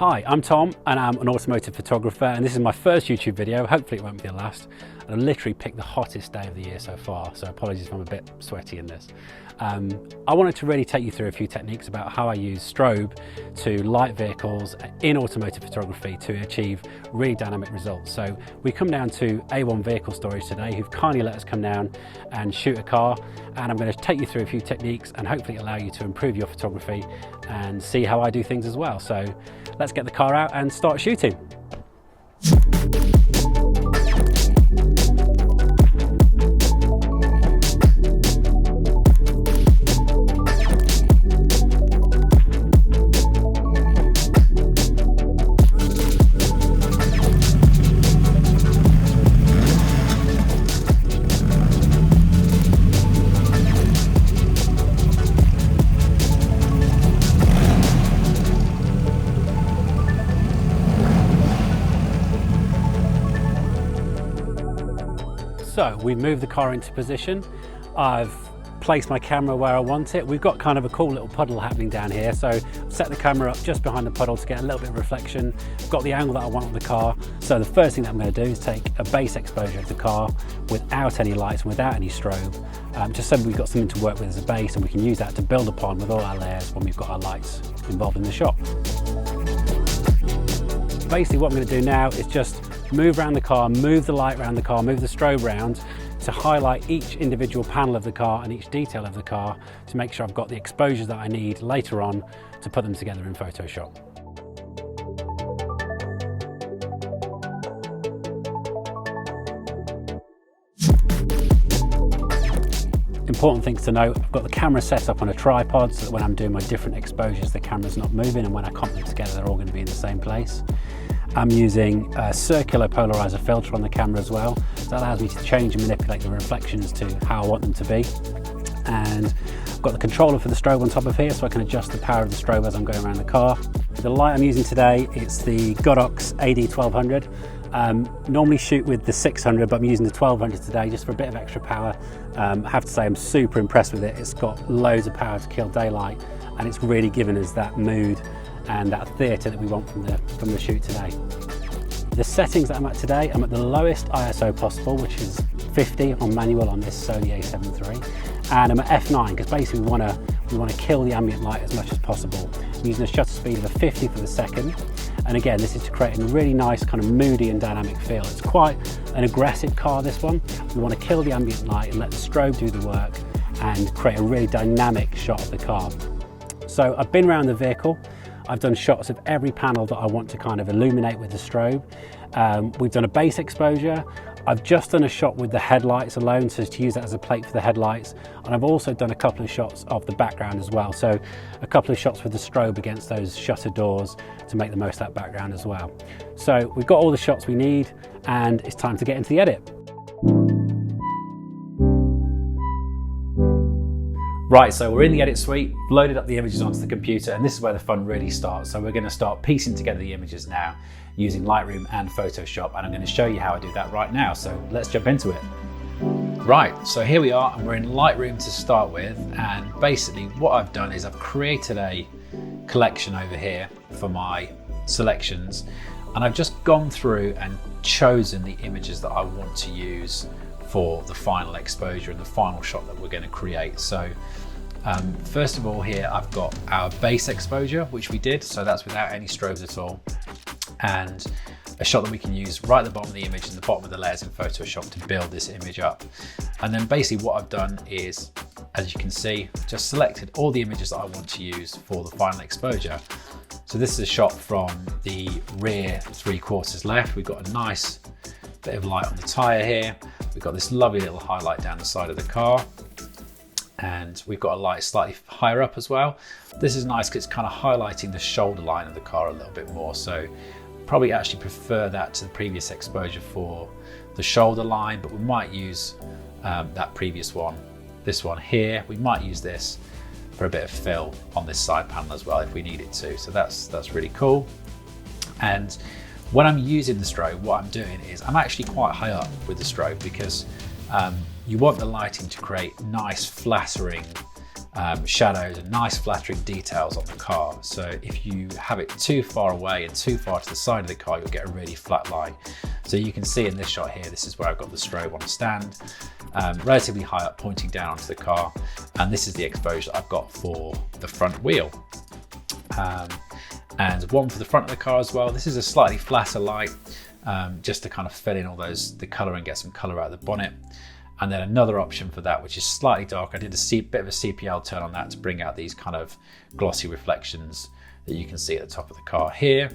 Hi, I'm Tom and I'm an automotive photographer, and this is my first YouTube video. Hopefully it won't be the last. I literally picked the hottest day of the year so far, so apologies if I'm a bit sweaty in this. I wanted to really take you through a few techniques about how I use strobe to light vehicles in automotive photography to achieve really dynamic results. So we come down to A1 Vehicle Storage today, who've kindly let us come down and shoot a car, and I'm going to take you through a few techniques and hopefully allow you to improve your photography and see how I do things as well. So let's get the car out and start shooting. So we've moved the car into position. I've placed my camera where I want it. We've got kind of a cool little puddle happening down here. So I've set the camera up just behind the puddle to get a little bit of reflection. I've got the angle that I want on the car. So the first thing that I'm going to do is take a base exposure of the car without any lights and without any strobe, just so we've got something to work with as a base, and we can use that to build upon with all our layers when we've got our lights involved in the shot. Basically what I'm going to do now is just move around the car, move the light around the car, move the strobe around to highlight each individual panel of the car and each detail of the car to make sure I've got the exposures that I need later on to put them together in Photoshop. Important things to note: I've got the camera set up on a tripod so that when I'm doing my different exposures the camera's not moving, and when I comp them together they're all going to be in the same place. I'm using a circular polarizer filter on the camera as well, so that allows me to change and manipulate the reflections to how I want them to be. And I've got the controller for the strobe on top of here, so I can adjust the power of the strobe as I'm going around the car. The light I'm using today, it's the Godox AD1200. Normally shoot with the 600, but I'm using the 1200 today just for a bit of extra power. I have to say I'm super impressed with it. It's got loads of power to kill daylight, and it's really given us that mood and that theatre that we want from the shoot today. The settings that I'm at today, I'm at the lowest ISO possible, which is 50 on manual on this Sony a7 III, and I'm at f9 because basically we want to kill the ambient light as much as possible. I'm using a shutter speed of a 50 for the second, and again this is to create a really nice kind of moody and dynamic feel. It's quite an aggressive car, this one. We want to kill the ambient light and let the strobe do the work and create a really dynamic shot of the car. So I've been around the vehicle. I've done shots of every panel that I want to kind of illuminate with the strobe. We've done a base exposure. I've just done a shot with the headlights alone, so to use that as a plate for the headlights. And I've also done a couple of shots of the background as well. So a couple of shots with the strobe against those shutter doors to make the most of that background as well. So we've got all the shots we need, and it's time to get into the edit. Right, so we're in the edit suite, loaded up the images onto the computer, and this is where the fun really starts. So we're going to start piecing together the images now using Lightroom and Photoshop, and I'm going to show you how I do that right now. So let's jump into it. Right, so here we are, and we're in Lightroom to start with, and basically what I've done is I've created a collection over here for my selections, and I've just gone through and chosen the images that I want to use for the final exposure and the final shot that we're going to create. So first of all, here I've got our base exposure, which we did, so that's without any strobes at all, and a shot that we can use right at the bottom of the image and the bottom of the layers in Photoshop to build this image up. And then basically what I've done is, as you can see, just selected all the images that I want to use for the final exposure. So this is a shot from the rear 3/4 left. We've got a nice bit of light on the tyre here. We've got this lovely little highlight down the side of the car, and we've got a light slightly higher up as well. This is nice because it's kind of highlighting the shoulder line of the car a little bit more, so probably actually prefer that to the previous exposure for the shoulder line, but we might use that previous one, this one here. We might use this for a bit of fill on this side panel as well if we need it to, so that's really cool. And when I'm using the strobe, what I'm doing is I'm actually quite high up with the strobe because you want the lighting to create nice flattering shadows and nice flattering details on the car. So if you have it too far away and too far to the side of the car, you'll get a really flat line. So you can see in this shot here, this is where I've got the strobe on a stand, relatively high up, pointing down onto the car. And this is the exposure I've got for the front wheel. And one for the front of the car as well. This is a slightly flatter light, just to kind of fill in all the color and get some color out of the bonnet. And then another option for that, which is slightly dark. I did a bit of a CPL turn on that to bring out these kind of glossy reflections that you can see at the top of the car here.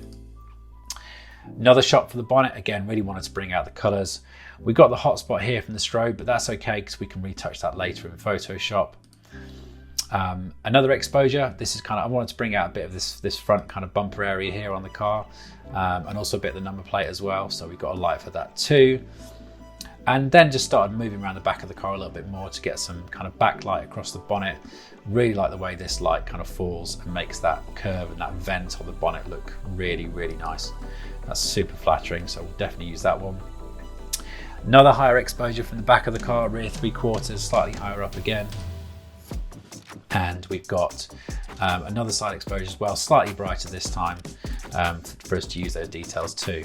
Another shot for the bonnet. Again, really wanted to bring out the colors. We got the hotspot here from the strobe, but that's okay because we can retouch that later in Photoshop. Another exposure. This is kind of, I wanted to bring out a bit of this front kind of bumper area here on the car, and also a bit of the number plate as well. So we've got a light for that too. And then just started moving around the back of the car a little bit more to get some kind of backlight across the bonnet. Really like the way this light kind of falls and makes that curve and that vent on the bonnet look really, really nice. That's super flattering, so we'll definitely use that one. Another higher exposure from the back of the car, rear 3/4, slightly higher up again. And we've got another side exposure as well, slightly brighter this time, for us to use those details too.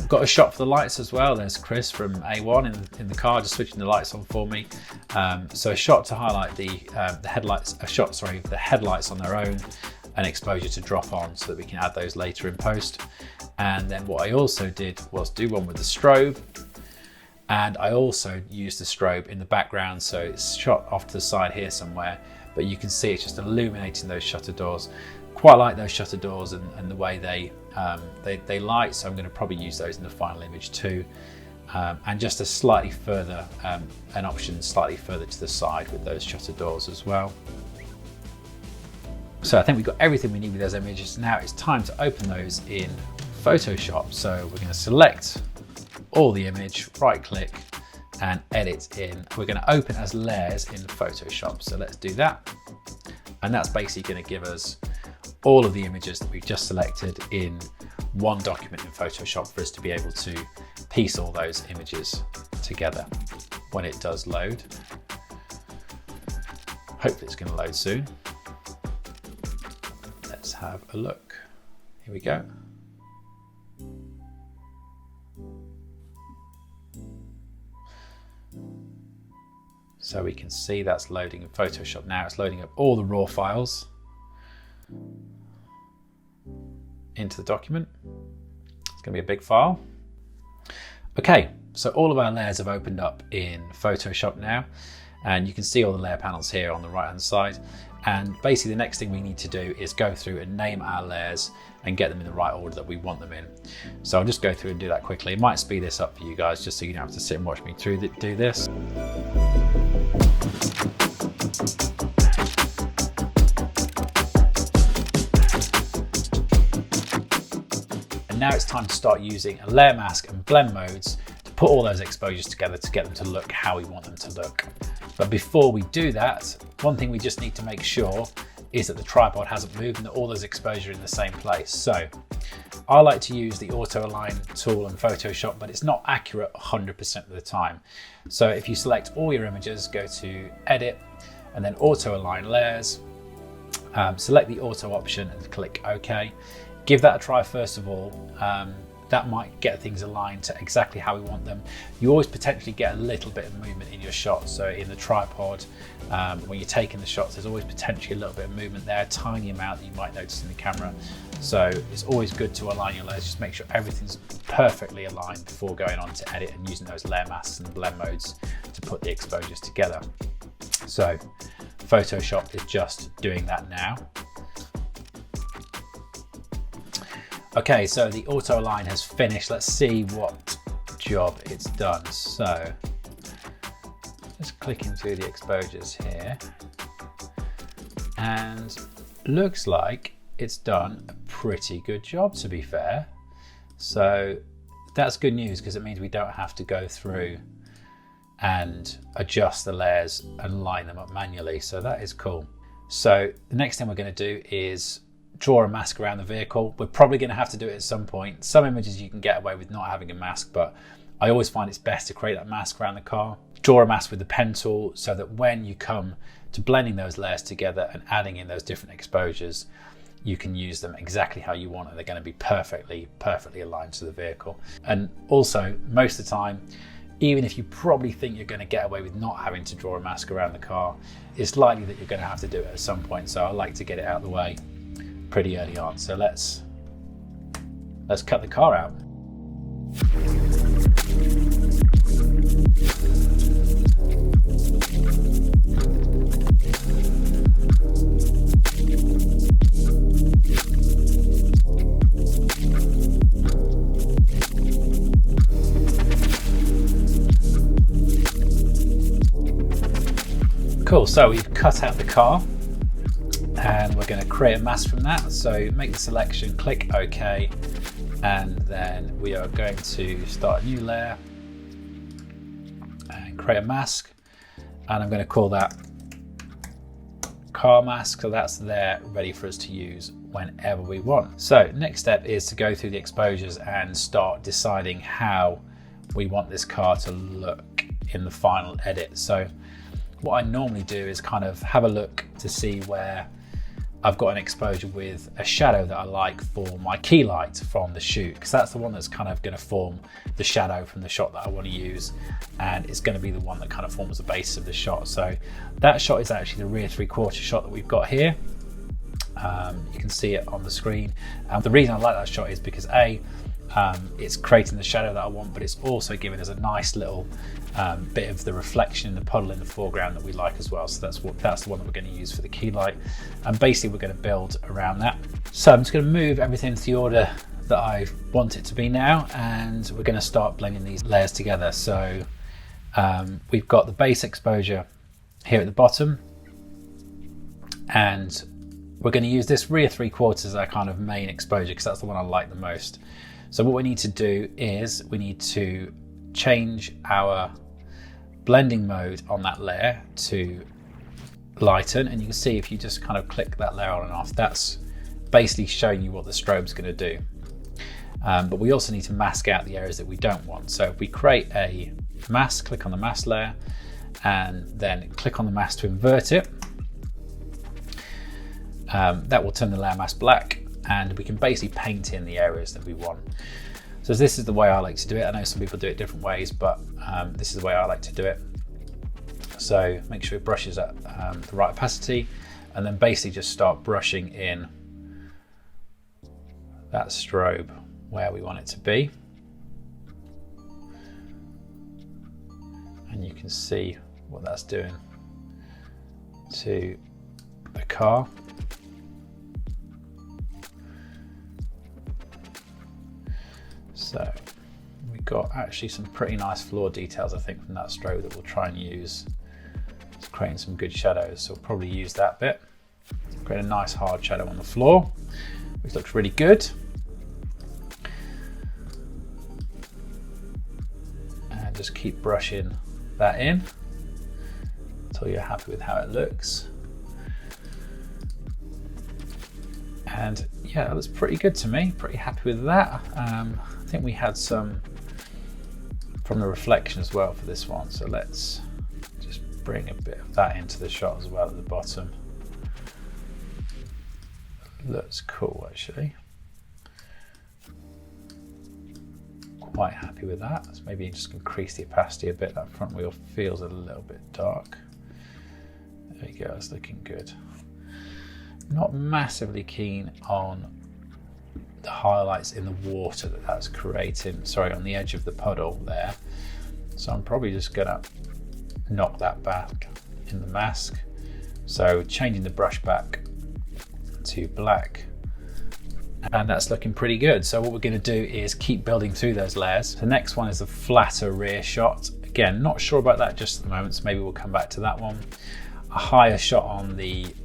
Got a shot for the lights as well. There's Chris from A1 in the car, just switching the lights on for me. So a shot to highlight the headlights, the headlights on their own, an exposure to drop on so that we can add those later in post. And then what I also did was do one with the strobe. And I also used the strobe in the background, so it's shot off to the side here somewhere, but you can see it's just illuminating those shutter doors. Quite like those shutter doors and the way they light, so I'm going to probably use those in the final image too. And just a slightly further, an option slightly further to the side with those shutter doors as well. So I think we've got everything we need with those images. Now it's time to open those in Photoshop. So we're going to select all the image, right click and edit in. We're going to open as layers in Photoshop. So let's do that. And that's basically going to give us all of the images that we've just selected in one document in Photoshop for us to be able to piece all those images together when it does load. Hopefully it's going to load soon. Let's have a look. Here we go. So we can see that's loading in Photoshop now. It's loading up all the raw files into the document. It's going to be a big file. Okay, so all of our layers have opened up in Photoshop now, and you can see all the layer panels here on the right hand side. And basically the next thing we need to do is go through and name our layers and get them in the right order that we want them in. So I'll just go through and do that quickly. It might speed this up for you guys just so you don't have to sit and watch me do this. And now it's time to start using a layer mask and blend modes to put all those exposures together to get them to look how we want them to look. But before we do that, one thing we just need to make sure is that the tripod hasn't moved and that all those exposures are in the same place. So I like to use the auto align tool in Photoshop, but it's not accurate 100% of the time. So if you select all your images, go to edit and then auto align layers, select the auto option and click OK. Give that a try first of all. That might get things aligned to exactly how we want them. You always potentially get a little bit of movement in your shots. So in the tripod, when you're taking the shots, there's always potentially a little bit of movement there, a tiny amount that you might notice in the camera. So it's always good to align your layers, just make sure everything's perfectly aligned before going on to edit and using those layer masks and blend modes to put the exposures together. So Photoshop is just doing that now. Okay, so the auto align has finished. Let's see what job it's done. So just clicking through the exposures here, and looks like it's done a pretty good job, to be fair. So that's good news because it means we don't have to go through and adjust the layers and line them up manually. So that is cool. So the next thing we're going to do is draw a mask around the vehicle. We're probably going to have to do it at some point. Some images you can get away with not having a mask, but I always find it's best to create that mask around the car. Draw a mask with the pen tool so that when you come to blending those layers together and adding in those different exposures, you can use them exactly how you want, and they're going to be perfectly aligned to the vehicle. And also, most of the time, even if you probably think you're going to get away with not having to draw a mask around the car, it's likely that you're going to have to do it at some point. So I like to get it out of the way pretty early on. So let's cut the car out. Cool, so we've cut out the car and we're going to create a mask from that. So make the selection, click OK, and then we are going to start a new layer and create a mask, and I'm going to call that car mask, so that's there ready for us to use whenever we want. So next step is to go through the exposures and start deciding how we want this car to look in the final edit. So what I normally do is kind of have a look to see where I've got an exposure with a shadow that I like for my key light from the shoot, because that's the one that's kind of going to form the shadow from the shot that I want to use, and it's going to be the one that kind of forms the base of the shot. So that shot is actually the rear 3/4 shot that we've got here. You can see it on the screen. The reason I like that shot is because it's creating the shadow that I want, but it's also giving us a nice little bit of the reflection in the puddle in the foreground that we like as well. So that's the one that we're going to use for the key light, and basically we're going to build around that. So I'm just going to move everything to the order that I want it to be now, and we're going to start blending these layers together. So we've got the base exposure here at the bottom, and we're going to use this rear 3/4 as our kind of main exposure because that's the one I like the most. So what we need to do is we need to change our blending mode on that layer to lighten, and you can see if you just kind of click that layer on and off, that's basically showing you what the strobe's going to do. But we also need to mask out the areas that we don't want. So if we create a mask, click on the mask layer and then click on the mask to invert it, that will turn the layer mask black, and we can basically paint in the areas that we want. So this is the way I like to do it. I know some people do it different ways, but this is the way I like to do it. So make sure it brushes at the right opacity, and then basically just start brushing in that strobe where we want it to be. And you can see what that's doing to the car. So we've got actually some pretty nice floor details, I think, from that strobe that we'll try and use. It's creating some good shadows, so we'll probably use that bit. Create a nice hard shadow on the floor, which looks really good. And just keep brushing that in until you're happy with how it looks. And yeah, that looks pretty good to me, pretty happy with that. I think we had some from the reflection as well for this one, so let's just bring a bit of that into the shot as well at the bottom. Looks cool actually. Quite happy with that. So maybe just increase the opacity a bit. That front wheel feels a little bit dark. There you go, it's looking good. Not massively keen on the highlights in the water that's creating, sorry, on the edge of the puddle there. So I'm probably just gonna knock that back in the mask. So changing the brush back to black, and that's looking pretty good. So what we're gonna do is keep building through those layers. The next one is a flatter rear shot. Again, not sure about that just at the moment, so maybe we'll come back to that one. A higher shot on the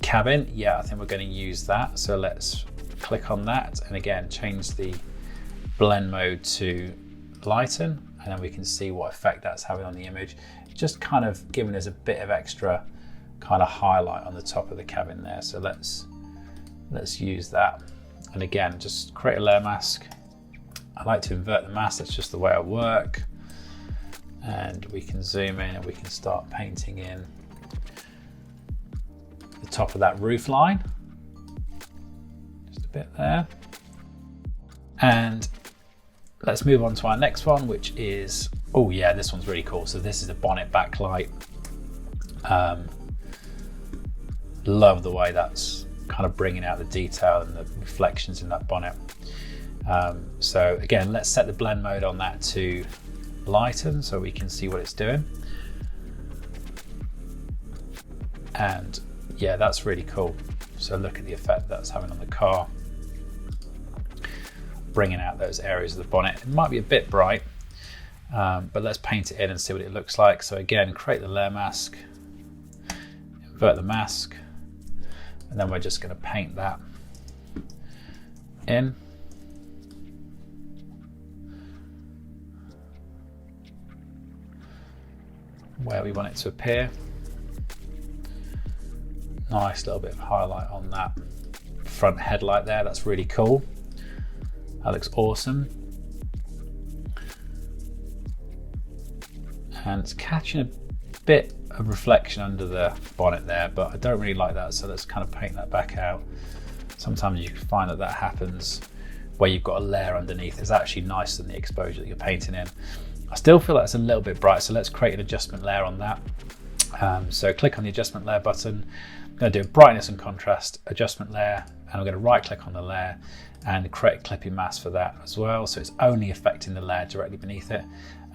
cabin, yeah, I think we're going to use that. So let's click on that, and again change the blend mode to lighten, and then we can see what effect that's having on the image. Just kind of giving us a bit of extra kind of highlight on the top of the cabin there. So let's use that, and again just create a layer mask. I like to invert the mask, that's just the way I work. And we can zoom in and we can start painting in top of that roof line. Just a bit there. And let's move on to our next one, which is, oh yeah, this one's really cool. So this is a bonnet backlight. Love the way that's kind of bringing out the detail and the reflections in that bonnet. So again, let's set the blend mode on that to lighten so we can see what it's doing. And yeah, that's really cool. So look at the effect that's having on the car, bringing out those areas of the bonnet. It might be a bit bright, but let's paint it in and see what it looks like. So again, create the layer mask, invert the mask, and then we're just going to paint that in. Where we want it to appear. Nice little bit of highlight on that front headlight there. That's really cool. That looks awesome. And it's catching a bit of reflection under the bonnet there, but I don't really like that. So let's kind of paint that back out. Sometimes you can find that happens where you've got a layer underneath. It's actually nicer than the exposure that you're painting in. I still feel like it's a little bit bright, so let's create an adjustment layer on that. So click on the adjustment layer button. I'm going to do a brightness and contrast adjustment layer, and I'm going to right click on the layer and create a clipping mask for that as well. So it's only affecting the layer directly beneath it.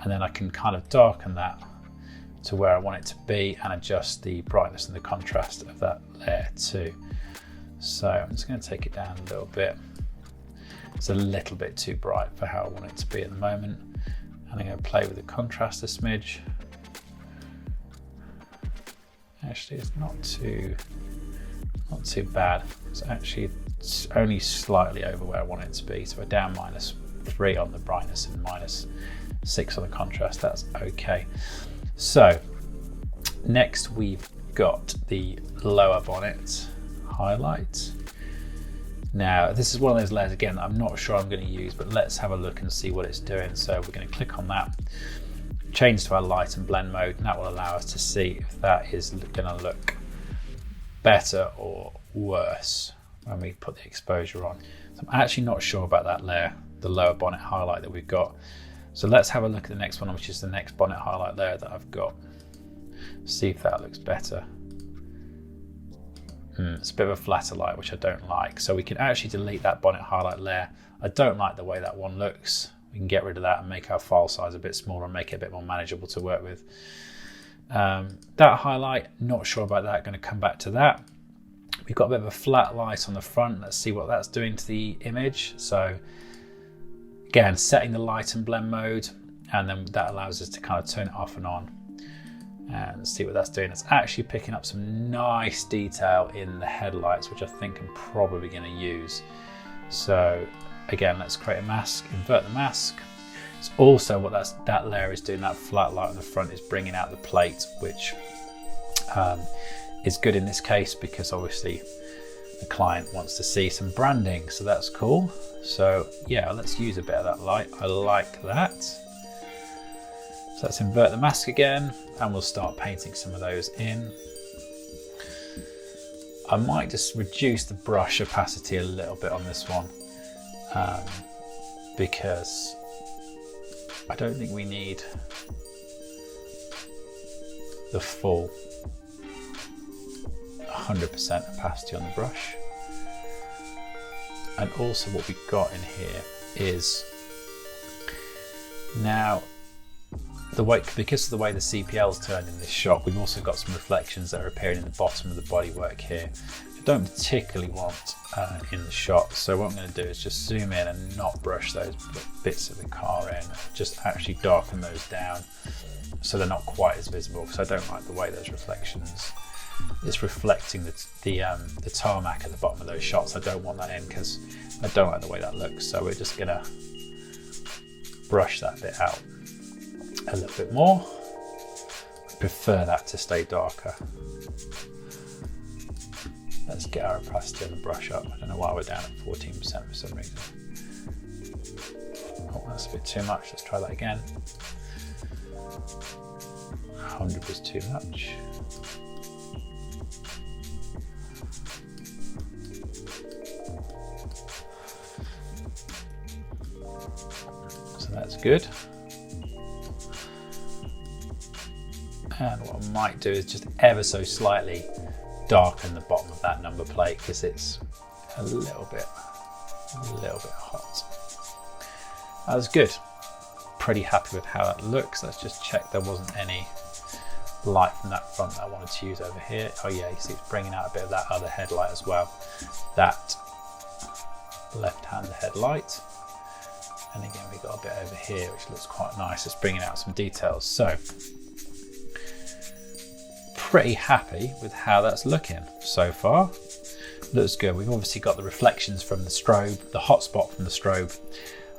And then I can kind of darken that to where I want it to be and adjust the brightness and the contrast of that layer too. So I'm just going to take it down a little bit. It's a little bit too bright for how I want it to be at the moment. And I'm going to play with the contrast a smidge. Actually, it's not too bad. It's actually only slightly over where I want it to be. So we're down -3 on the brightness and -6 on the contrast. That's okay. So next we've got the lower bonnet highlight. Now this is one of those layers, again, I'm not sure I'm going to use, but let's have a look and see what it's doing. So we're going to click on that, change to our light and blend mode, and that will allow us to see if that is going to look better or worse when we put the exposure on. So I'm actually not sure about that layer, the lower bonnet highlight that we've got. So let's have a look at the next one, which is the next bonnet highlight layer that I've got. See if that looks better. It's a bit of a flatter light, which I don't like. So we can actually delete that bonnet highlight layer. I don't like the way that one looks. We can get rid of that and make our file size a bit smaller and make it a bit more manageable to work with. That highlight, not sure about that, going to come back to that. We've got a bit of a flat light on the front. Let's see what that's doing to the image. So again, setting the light and blend mode, and then that allows us to kind of turn it off and on and see what that's doing. It's actually picking up some nice detail in the headlights, which I think I'm probably going to use. So again, let's create a mask, invert the mask. It's also what that layer is doing, that flat light on the front is bringing out the plate, which is good in this case because obviously the client wants to see some branding, so that's cool. So yeah, let's use a bit of that light. I like that. So let's invert the mask again, and we'll start painting some of those in. I might just reduce the brush opacity a little bit on this one, because I don't think we need the full 100% opacity on the brush. And also what we've got in here is now because of the way the CPL's turned in this shot, we've also got some reflections that are appearing in the bottom of the bodywork here, which I don't particularly want in the shot. So what I'm going to do is just zoom in and not brush those bits of the car in, just actually darken those down so they're not quite as visible, because I don't like the way those reflections is reflecting the tarmac at the bottom of those shots. I don't want that in because I don't like the way that looks. So we're just gonna brush that bit out a little bit more. I prefer that to stay darker. Let's get our opacity on the brush up. I don't know why we're down at 14% for some reason. Oh, that's a bit too much. Let's try that again. 100 was too much. So that's good. And what I might do is just ever so slightly darken the bottom of that number plate because it's a little bit hot. That was good. Pretty happy with how that looks. Let's just check there wasn't any light from that front that I wanted to use over here. Oh yeah, you see it's bringing out a bit of that other headlight as well. That left-hand headlight. And again, we've got a bit over here, which looks quite nice. It's bringing out some details. So, pretty happy with how that's looking so far. Looks good. We've obviously got the reflections from the strobe, the hotspot from the strobe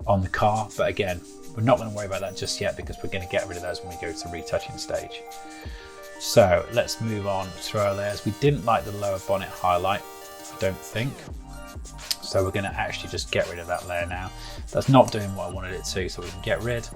on the car. But again, we're not going to worry about that just yet because we're going to get rid of those when we go to the retouching stage. So let's move on through our layers. We didn't like the lower bonnet highlight, I don't think. So we're going to actually just get rid of that layer now. That's not doing what I wanted it to, so we can get rid.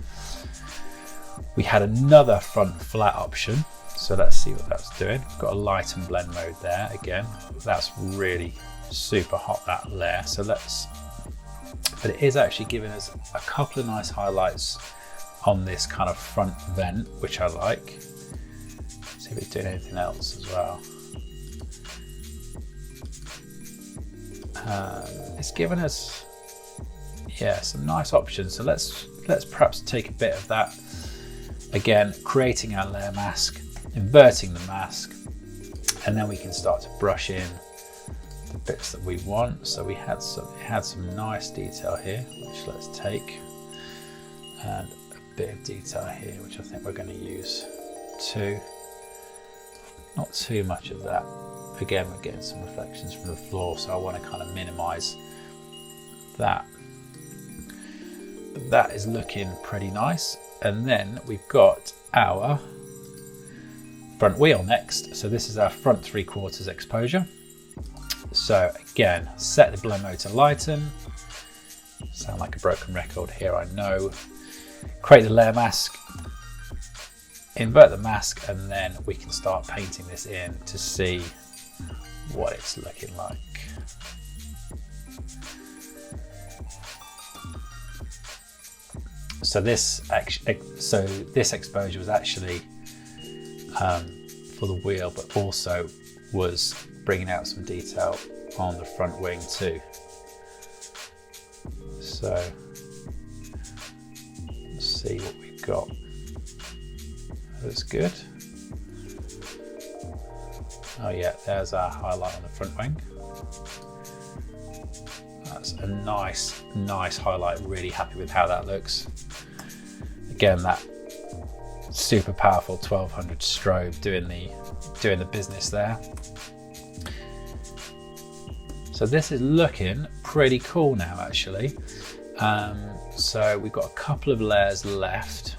We had another front flat option. So let's see what that's doing. We've got a light and blend mode there. Again, that's really super hot, that layer. So but it is actually giving us a couple of nice highlights on this kind of front vent, which I like. See if it's doing anything else as well. It's given us, yeah, some nice options. So let's perhaps take a bit of that. Again, creating our layer mask, inverting the mask, and then we can start to brush in the bits that we want. So it had some nice detail here, which let's take, and a bit of detail here, which I think we're going to use too. Not too much of that. Again, we're getting some reflections from the floor, so I want to kind of minimize that. But that is looking pretty nice. And then we've got our front wheel next. So this is our front 3/4 exposure. So again, set the blend mode to lighten. Sound like a broken record here, I know. Create the layer mask, invert the mask, and then we can start painting this in to see what it's looking like. So this exposure was actually for the wheel, but also was bringing out some detail on the front wing too. So let's see what we've got. That's good. Oh yeah, there's our highlight on the front wing. That's a nice highlight. Really happy with how that looks. Again, that super powerful 1200 strobe doing the business there. So this is looking pretty cool now, actually. So we've got a couple of layers left.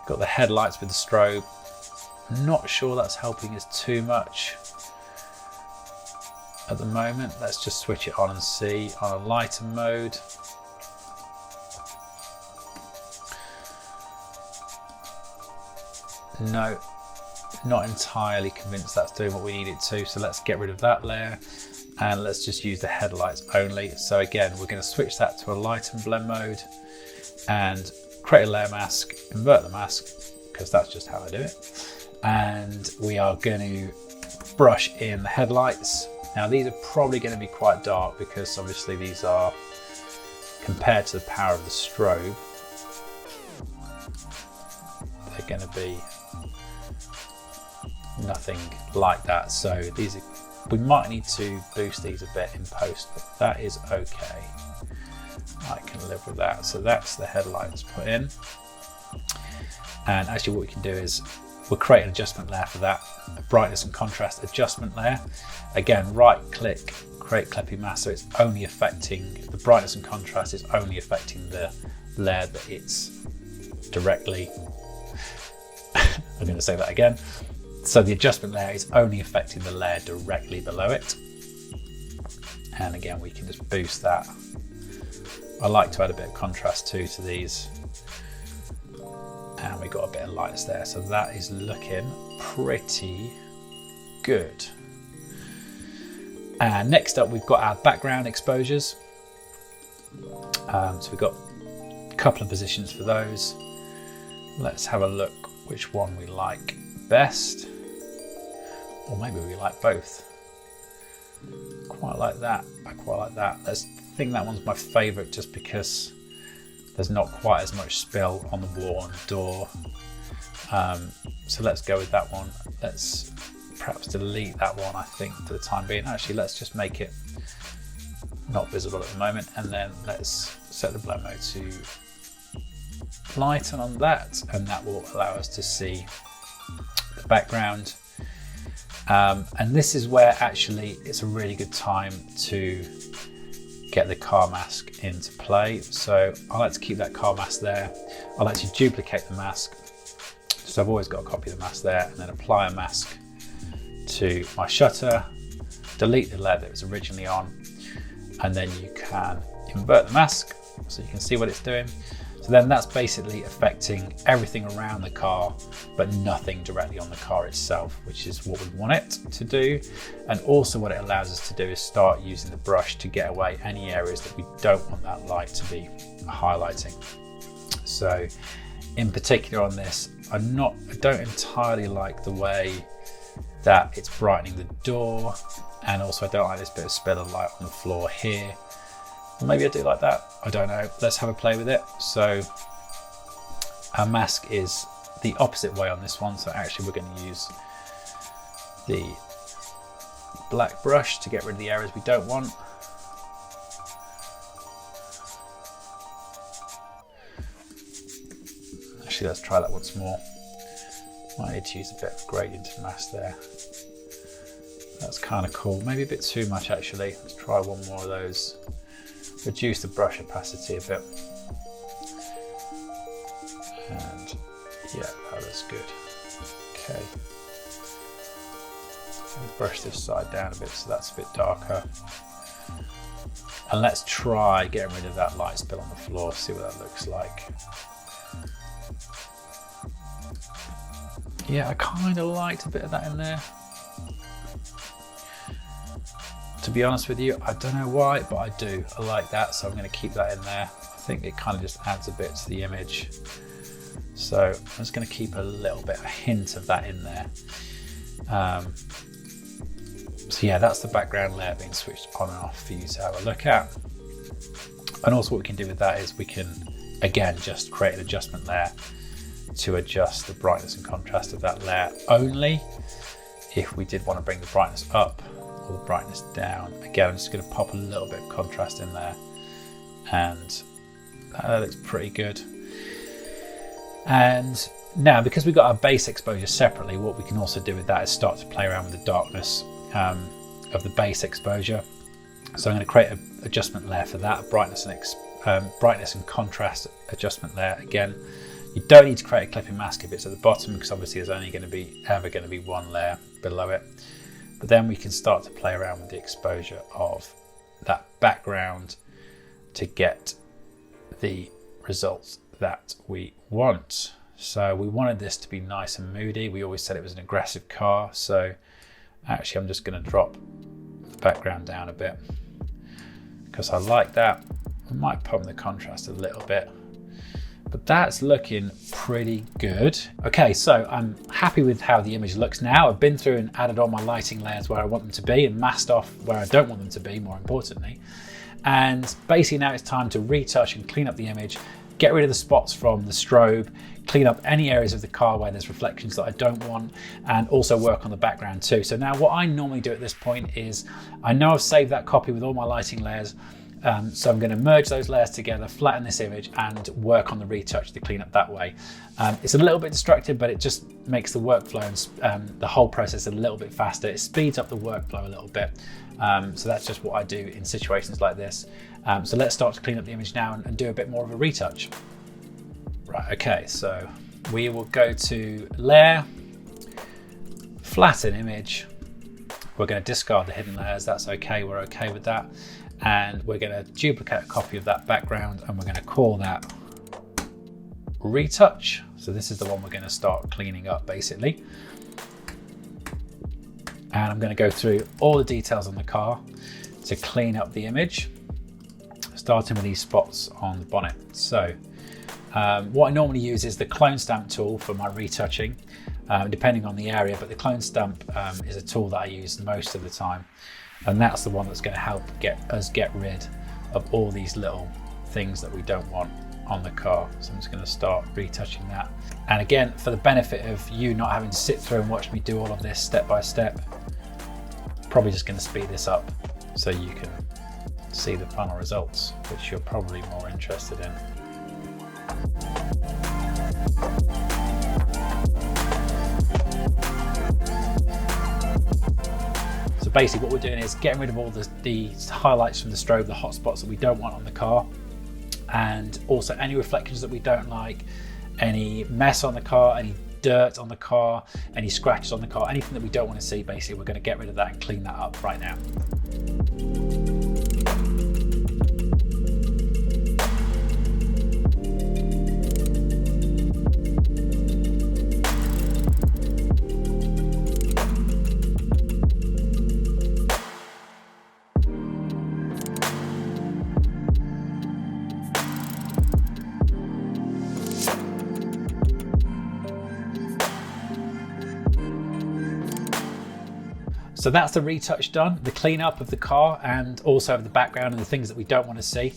Got the headlights with the strobe. Not sure that's helping us too much at the moment. Let's just switch it on and see on a lighter mode. No, not entirely convinced that's doing what we need it to. So let's get rid of that layer and let's just use the headlights only. So again, we're going to switch that to a light and blend mode and create a layer mask, invert the mask, because that's just how I do it. And we are going to brush in the headlights. Now these are probably going to be quite dark because obviously these are, compared to the power of the strobe, they're going to be nothing like that. So these are, we might need to boost these a bit in post, but that is okay. I can live with that. So that's the headlights put in. And actually what we can do is we'll create an adjustment layer for that, a brightness and contrast adjustment layer. Again, right click, create clipping mask, so it's only affecting, the brightness and contrast is only affecting the layer that it's directly, I'm going to say that again. So the adjustment layer is only affecting the layer directly below it. And again, we can just boost that. I like to add a bit of contrast too to these. And we got a bit of lightness there. So that is looking pretty good. And next up, we've got our background exposures. So we've got a couple of positions for those. Let's have a look which one we like best. Or maybe we like both. Quite like that. I quite like that. I think that one's my favourite just because there's not quite as much spill on the wall and the door. So let's go with that one. Let's perhaps delete that one, I think, for the time being. Actually, let's just make it not visible at the moment, and then let's set the blend mode to lighten on that, and that will allow us to see the background. And this is where actually it's a really good time to get the car mask into play. So I like to keep that car mask there. I like to duplicate the mask. So I've always got a copy of the mask there, and then apply a mask to my shutter, delete the layer that was originally on, and then you can invert the mask so you can see what it's doing. So then that's basically affecting everything around the car, but nothing directly on the car itself, which is what we want it to do. And also what it allows us to do is start using the brush to get away any areas that we don't want that light to be highlighting. So in particular on this, I don't entirely like the way that it's brightening the door, and also I don't like this bit of spill of light on the floor here. Or maybe I do like that, I don't know. Let's have a play with it. So our mask is the opposite way on this one, so actually we're going to use the black brush to get rid of the areas we don't want. Actually, let's try that once more. Might need to use a bit of gradient mask there. That's kind of cool. Maybe a bit too much actually. Let's try one more of those. Reduce the brush opacity a bit. And yeah, that looks good. Okay. Let me brush this side down a bit so that's a bit darker. And let's try getting rid of that light spill on the floor, see what that looks like. Yeah, I kind of liked a bit of that in there. To be honest with you, I don't know why, but I do. I like that, so I'm going to keep that in there. I think it kind of just adds a bit to the image. So I'm just going to keep a little bit, a hint of that in there. So yeah, that's the background layer being switched on and off for you to have a look at. And also what we can do with that is we can, again, just create an adjustment layer to adjust the brightness and contrast of that layer only. If we did want to bring the brightness up or the brightness down, again, I'm just going to pop a little bit of contrast in there, and that looks pretty good. And now, because we've got our base exposure separately, what we can also do with that is start to play around with the darkness of the base exposure. So I'm going to create an adjustment layer for that, brightness and contrast adjustment layer. Again, you don't need to create a clipping mask if it's at the bottom, because obviously there's only ever going to be one layer below it. But then we can start to play around with the exposure of that background to get the results that we want. So we wanted this to be nice and moody. We always said it was an aggressive car. So actually I'm just going to drop the background down a bit because I like that. I might pump the contrast a little bit, but that's looking pretty good. Okay, so I'm happy with how the image looks now. I've been through and added all my lighting layers where I want them to be and masked off where I don't want them to be, more importantly. And basically now it's time to retouch and clean up the image, get rid of the spots from the strobe, clean up any areas of the car where there's reflections that I don't want, and also work on the background too. So now what I normally do at this point is, I know I've saved that copy with all my lighting layers, so I'm going to merge those layers together, flatten this image, and work on the retouch to clean up that way. It's a little bit destructive, but it just makes the workflow and the whole process a little bit faster. It speeds up the workflow a little bit. So that's just what I do in situations like this. So let's start to clean up the image now and do a bit more of a retouch. Right, okay, so we will go to Layer, Flatten Image. We're going to discard the hidden layers, that's okay, we're okay with that. And we're going to duplicate a copy of that background, and we're going to call that Retouch. So this is the one we're going to start cleaning up basically. And I'm going to go through all the details on the car to clean up the image, starting with these spots on the bonnet. So what I normally use is the clone stamp tool for my retouching, depending on the area, but the clone stamp is a tool that I use most of the time. And that's the one that's going to help us get rid of all these little things that we don't want on the car. So I'm just going to start retouching that. And again, for the benefit of you not having to sit through and watch me do all of this step by step, probably just going to speed this up so you can see the final results, which you're probably more interested in. So basically what we're doing is getting rid of all the highlights from the strobe, the hot spots that we don't want on the car, and also any reflections that we don't like, any mess on the car, any dirt on the car, any scratches on the car, anything that we don't want to see. Basically, we're going to get rid of that and clean that up right now. So that's the retouch done, the cleanup of the car and also of the background and the things that we don't want to see.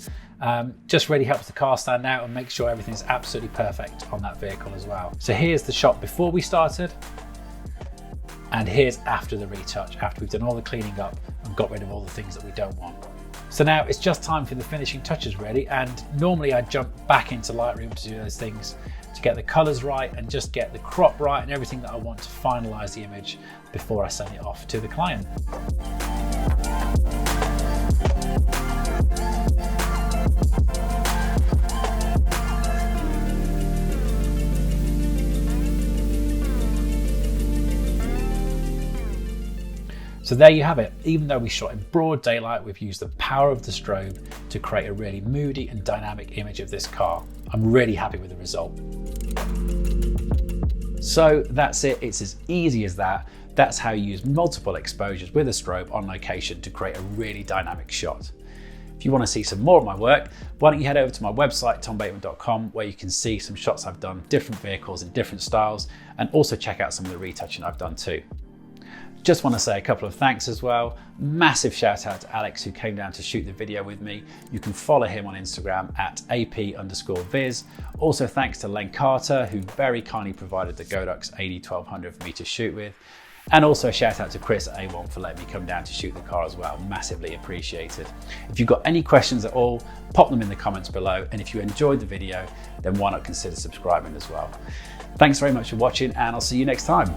Just really helps the car stand out and make sure everything's absolutely perfect on that vehicle as well. So here's the shot before we started, and here's after the retouch, after we've done all the cleaning up and got rid of all the things that we don't want. So now it's just time for the finishing touches really, and normally I jump back into Lightroom to do those things, to get the colors right and just get the crop right and everything that I want to finalize the image before I send it off to the client. So there you have it. Even though we shot in broad daylight, we've used the power of the strobe to create a really moody and dynamic image of this car. I'm really happy with the result. So that's it, it's as easy as that. That's how you use multiple exposures with a strobe on location to create a really dynamic shot. If you want to see some more of my work, why don't you head over to my website, tombateman.com, where you can see some shots I've done, different vehicles in different styles, and also check out some of the retouching I've done too. Just want to say a couple of thanks as well. Massive shout out to Alex who came down to shoot the video with me. You can follow him on Instagram at ap_viz. Also thanks to Len Carter who very kindly provided the Godox AD1200 for me to shoot with. And also a shout out to Chris at A1 for letting me come down to shoot the car as well. Massively appreciated. If you've got any questions at all, pop them in the comments below. And if you enjoyed the video, then why not consider subscribing as well. Thanks very much for watching and I'll see you next time.